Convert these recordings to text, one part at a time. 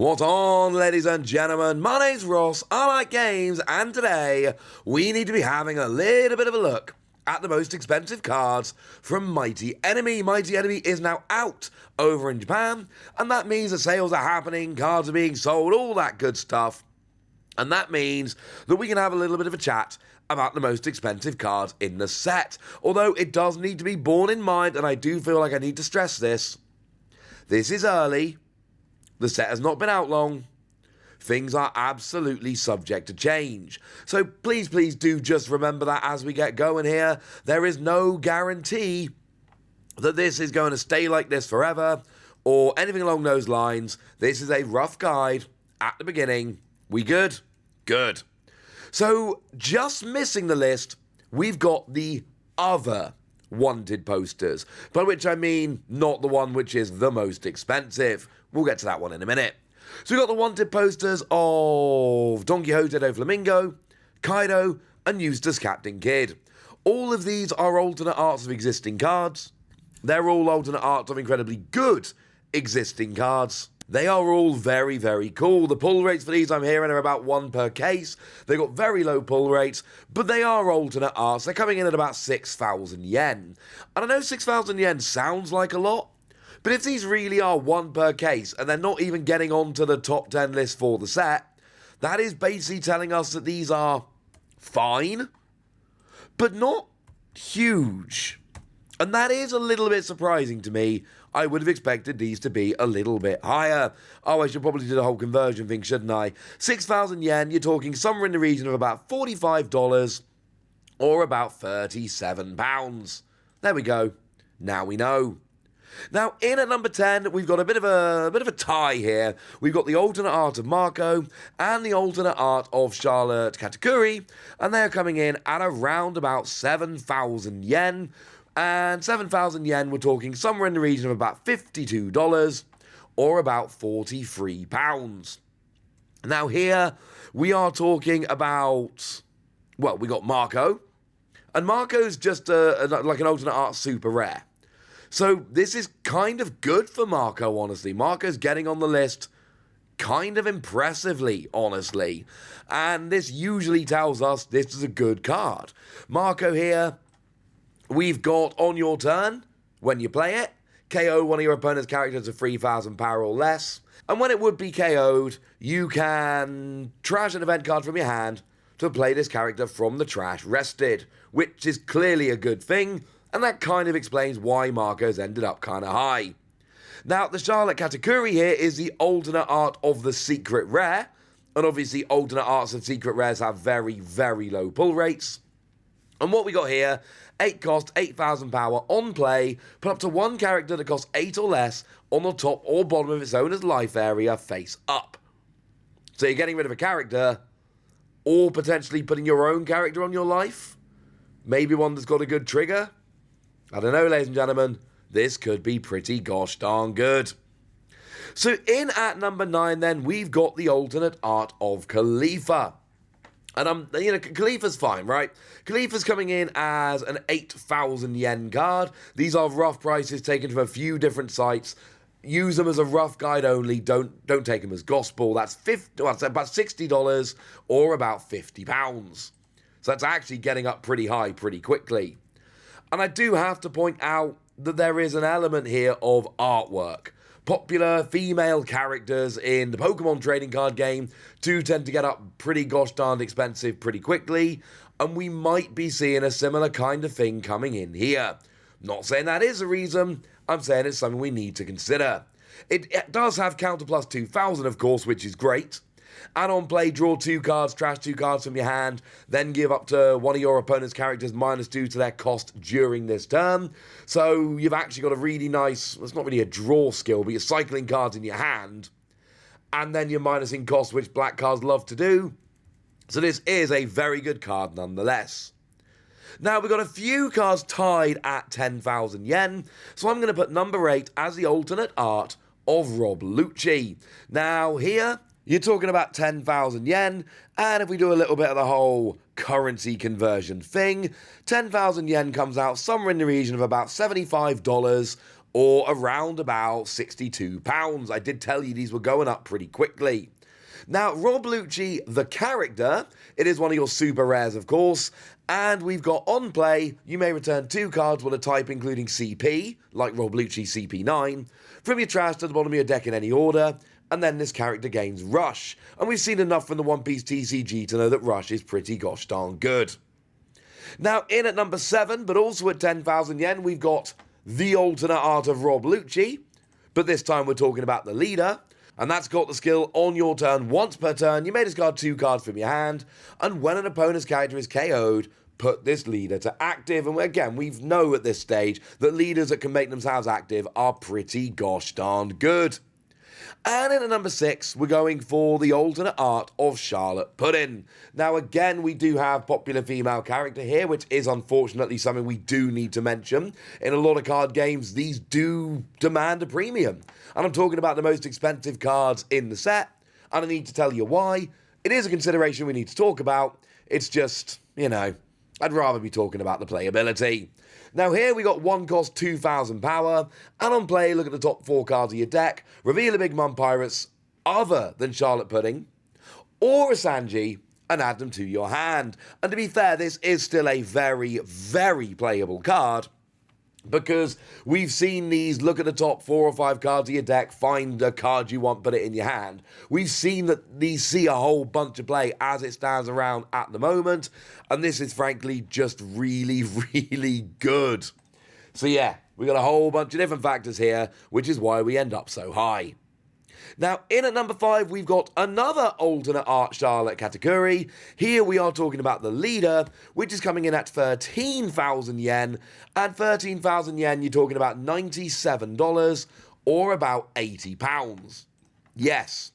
What on, ladies and gentlemen? My name's Ross, I like games, and today we need to be having a little bit of a look at the most expensive cards from Mighty Enemy. Mighty Enemy is now out over in Japan, and that means the sales are happening, cards are being sold, all that good stuff. And that means that we can have a little bit of a chat about the most expensive cards in the set. Although it does need to be borne in mind, and I do feel like I need to stress this is early. The set has not been out long. Things are absolutely subject to change. So please do just remember that as we get going here. There is no guarantee that this is going to stay like this forever or anything along those lines. This is a rough guide at the beginning. We good? Good. So just missing the list, we've got the other wanted posters, by which I mean not the one which is the most expensive. We'll get to that one in a minute. So we've got the wanted posters of Don Quixote do Flamingo, Kaido, and Eustace Captain Kidd. All of these are alternate arts of existing cards. They're all alternate arts of incredibly good existing cards. They are all very, very cool. The pull rates for these I'm hearing are about 1 per case. They've got very low pull rates, but they are alternate arts. They're coming in at about 6,000 yen. And I know 6,000 yen sounds like a lot, but if these really are 1 per case and they're not even getting onto the top 10 list for the set, that is basically telling us that these are fine, but not huge. And that is a little bit surprising to me. I would have expected these to be a little bit higher. Oh, I should probably do the whole conversion thing, shouldn't I? 6,000 yen, you're talking somewhere in the region of about $45 or about £37. There we go. Now we know. Now, in at number 10, we've got a bit of a tie here. We've got the alternate art of Marco and the alternate art of Charlotte Katakuri, and they're coming in at around about 7,000 yen. And 7,000 yen, we're talking somewhere in the region of about $52 or about £43. Now here, we are talking about, well, we got Marco, and Marco's just like an alternate art super rare. So this is kind of good for Marco, honestly. Marco's getting on the list kind of impressively, honestly. And this usually tells us this is a good card. Marco here, we've got on your turn, when you play it, KO one of your opponent's characters of 3,000 power or less. And when it would be KO'd, you can trash an event card from your hand to play this character from the trash rested, which is clearly a good thing, and that kind of explains why Marco's ended up kind of high. Now, the Charlotte Katakuri here is the alternate art of the secret rare, and obviously alternate arts and secret rares have very, very low pull rates. And what we got here, 8 cost, 8,000 power on play, put up to 1 character that costs 8 or less on the top or bottom of its owner's life area face up. So you're getting rid of a character, or potentially putting your own character on your life. Maybe one that's got a good trigger. I don't know, ladies and gentlemen. This could be pretty gosh darn good. So in at number 9 then, we've got the alternate art of Kalifa. And, Kalifa's fine, right? Kalifa's coming in as an 8,000 yen card. These are rough prices taken from a few different sites. Use them as a rough guide only. Don't take them as gospel. That's about $60 or about £50. So that's actually getting up pretty high pretty quickly. And I do have to point out that there is an element here of artwork. Popular female characters in the Pokemon trading card game do tend to get up pretty gosh darned expensive pretty quickly, and we might be seeing a similar kind of thing coming in here. Not saying that is a reason, I'm saying it's something we need to consider. It does have counter plus 2,000, of course, which is great. And on play, draw 2 cards, trash 2 cards from your hand, then give up to one of your opponent's characters -2 to their cost during this turn. So you've actually got a really nice, well, it's not really a draw skill, but you're cycling cards in your hand, and then you're minusing cost, which black cards love to do. So this is a very good card nonetheless. Now, we've got a few cards tied at 10,000 yen, so I'm going to put number 8 as the alternate art of Rob Lucci. Now, here, you're talking about 10,000 yen, and if we do a little bit of the whole currency conversion thing, 10,000 yen comes out somewhere in the region of about $75 or around about £62. I did tell you these were going up pretty quickly. Now, Rob Lucci, the character, it is one of your super rares, of course, and we've got on play, you may return 2 cards with a type including CP, like Rob Lucci CP9, from your trash to the bottom of your deck in any order, and then this character gains Rush. And we've seen enough from the One Piece TCG to know that Rush is pretty gosh darn good. Now, in at number 7, but also at 10,000 yen, we've got the alternate art of Rob Lucci, but this time we're talking about the leader. And that's got the skill on your turn. Once per turn, you may discard 2 cards from your hand, and when an opponent's character is KO'd, put this leader to active. And again, we know at this stage that leaders that can make themselves active are pretty gosh darn good. And in at number 6, we're going for the alternate art of Charlotte Pudding. Now again, we do have popular female character here, which is unfortunately something we do need to mention. In a lot of card games, these do demand a premium. And I'm talking about the most expensive cards in the set, and I need to tell you why. It is a consideration we need to talk about. It's just, I'd rather be talking about the playability. Now here we got 1 cost 2,000 power, and on play, look at the top 4 cards of your deck, reveal a Big Mom Pirates other than Charlotte Pudding, or a Sanji, and add them to your hand. And to be fair, this is still a very, very playable card, because we've seen these, look at the top 4 or 5 cards of your deck, find a card you want, put it in your hand. We've seen that these see a whole bunch of play as it stands around at the moment, and this is frankly just really, really good. So yeah, we got a whole bunch of different factors here, which is why we end up so high. Now, in at number 5, we've got another alternate art Charlotte KATAKURI. Here we are talking about the leader, which is coming in at 13,000 yen. At 13,000 yen, you're talking about $97 or about £80. Yes,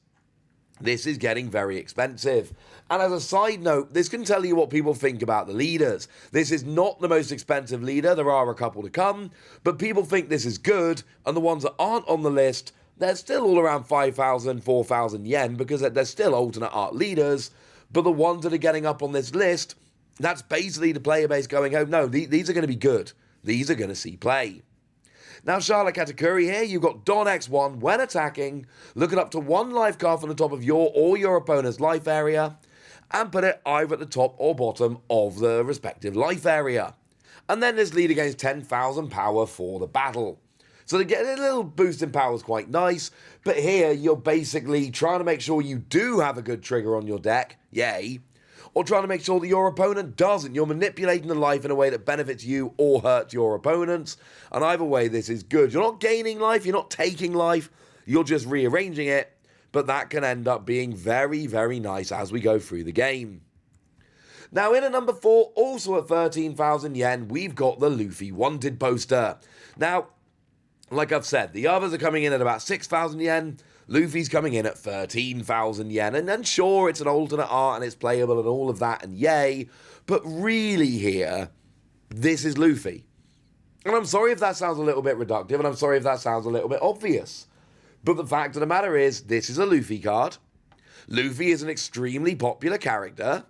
this is getting very expensive. And as a side note, this can tell you what people think about the leaders. This is not the most expensive leader. There are a couple to come, but people think this is good, and the ones that aren't on the list, they're still all around 5,000, 4,000 yen because they're still alternate art leaders. But the ones that are getting up on this list, that's basically the player base going, oh no, these are going to be good. These are going to see play. Now, Charlotte KATAKURI here, you've got Don X1 when attacking, look at up to 1 life card from the top of your or your opponent's life area, and put it either at the top or bottom of the respective life area. And then this leader gains 10,000 power for the battle. So to get a little boost in power is quite nice, but here you're basically trying to make sure you do have a good trigger on your deck, yay, or trying to make sure that your opponent doesn't. You're manipulating the life in a way that benefits you or hurts your opponents, and either way this is good. You're not gaining life, you're not taking life, you're just rearranging it, but that can end up being very, very nice as we go through the game. Now in at number 4, also at 13,000 yen, we've got the Luffy Wanted poster. Now, like I've said, the others are coming in at about 6,000 yen. Luffy's coming in at 13,000 yen. And then sure, it's an alternate art and it's playable and all of that and yay. But really here, this is Luffy. And I'm sorry if that sounds a little bit reductive and I'm sorry if that sounds a little bit obvious. But the fact of the matter is, this is a Luffy card. Luffy is an extremely popular character.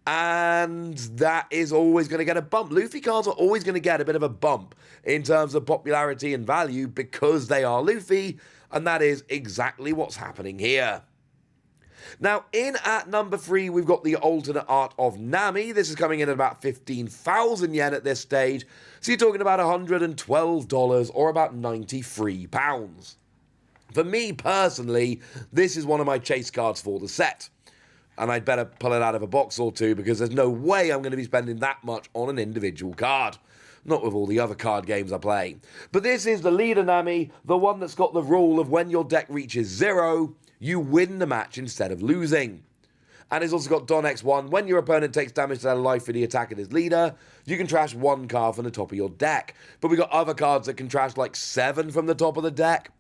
And that is always going to get a bump. Luffy cards are always going to get a bit of a bump in terms of popularity and value because they are Luffy, and that is exactly what's happening here. Now, in at number 3, we've got the alternate art of Nami. This is coming in at about 15,000 yen at this stage, so you're talking about $112 or about £93. For me personally, this is one of my chase cards for the set. And I'd better pull it out of a box or two because there's no way I'm going to be spending that much on an individual card. Not with all the other card games I play. But this is the leader Nami, the one that's got the rule of when your deck reaches 0, you win the match instead of losing. And it's also got Don X1, when your opponent takes damage to their life for the attack of his leader, you can trash 1 card from the top of your deck. But we got other cards that can trash like 7 from the top of the deck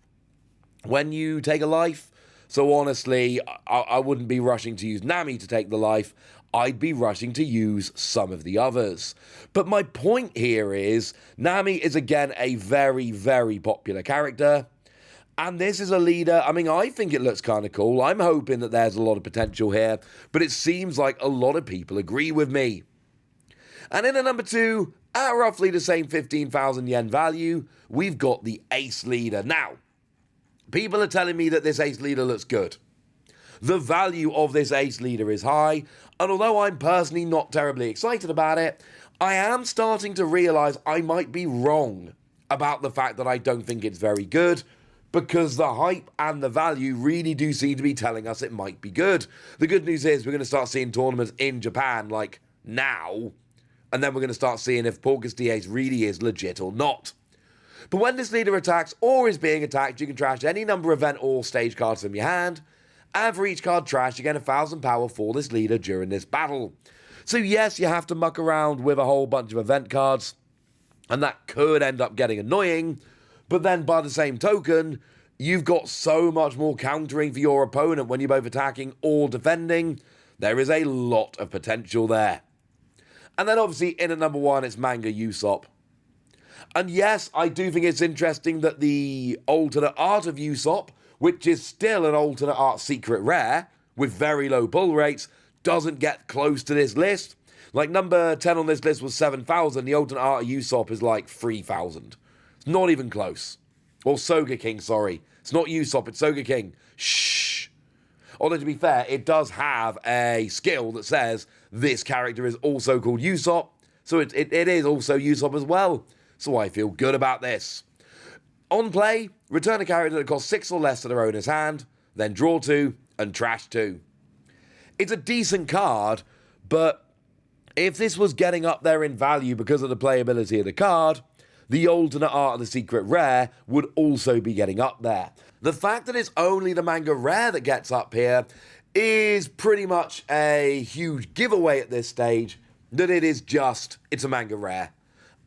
when you take a life. So honestly, I wouldn't be rushing to use Nami to take the life. I'd be rushing to use some of the others. But my point here is, Nami is again a very, very popular character. And this is a leader, I mean, I think it looks kind of cool. I'm hoping that there's a lot of potential here. But it seems like a lot of people agree with me. And in at number 2, At roughly the same 15,000 yen value, we've got the Ace Leader. Now, people are telling me that this Ace Leader looks good. The value of this Ace Leader is high, and although I'm personally not terribly excited about it, I am starting to realise I might be wrong about the fact that I don't think it's very good, because the hype and the value really do seem to be telling us it might be good. The good news is we're going to start seeing tournaments in Japan, like, now, and then we're going to start seeing if PORTGAS DACE really is legit or not. But when this leader attacks or is being attacked, you can trash any number of event or stage cards from your hand, and for each card trashed, you get 1,000 power for this leader during this battle. So yes, you have to muck around with a whole bunch of event cards, and that could end up getting annoying, but then by the same token, you've got so much more countering for your opponent when you're both attacking or defending. There is a lot of potential there. And then obviously in at number 1, it's Manga Usopp. And yes, I do think it's interesting that the alternate art of Usopp, which is still an alternate art secret rare, with very low pull rates, doesn't get close to this list. Like, number 10 on this list was 7,000, the alternate art of Usopp is like 3,000. It's not even close. Or Sogeking, sorry. It's not Usopp, it's Sogeking. Shh. Although, to be fair, it does have a skill that says this character is also called Usopp, so it is also Usopp as well. So I feel good about this. On play, return a character that costs 6 or less to their owner's hand, then draw 2 and trash 2. It's a decent card, but if this was getting up there in value because of the playability of the card, the alternate art of the secret rare would also be getting up there. The fact that it's only the manga rare that gets up here is pretty much a huge giveaway at this stage that it's a manga rare.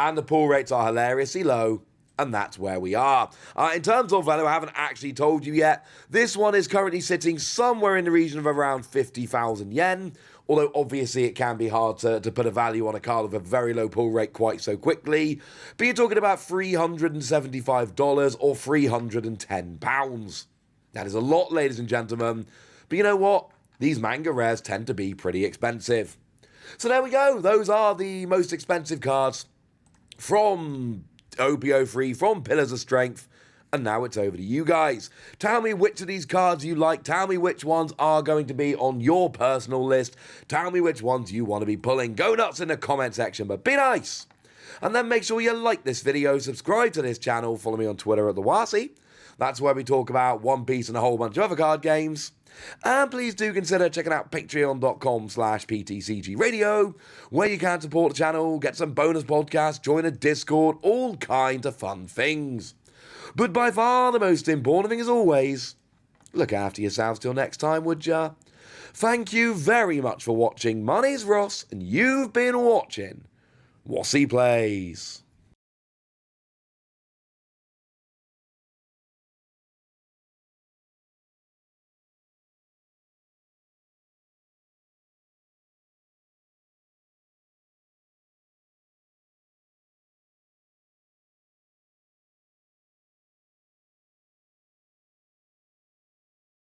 And the pull rates are hilariously low, and that's where we are. In terms of value, I haven't actually told you yet. This one is currently sitting somewhere in the region of around 50,000 yen, although obviously it can be hard to put a value on a card with a very low pull rate quite so quickly. But you're talking about $375 or £310. That is a lot, ladies and gentlemen. But you know what? These manga rares tend to be pretty expensive. So there we go. Those are the most expensive cards from OP-03, from Pillars of Strength, and now it's over to you guys. Tell me which of these cards you like. Tell me which ones are going to be on your personal list. Tell me which ones you want to be pulling. Go nuts in the comment section, but be nice. And then make sure you like this video, subscribe to this channel, follow me on Twitter at the Wasi. That's where we talk about One Piece and a whole bunch of other card games. And please do consider checking out patreon.com/PTCG Radio, where you can support the channel, get some bonus podcasts, join a Discord, all kinds of fun things. But by far the most important thing, as always, look after yourselves till next time, would ya? Thank you very much for watching. My name's Ross, and you've been watching Wasi Plays.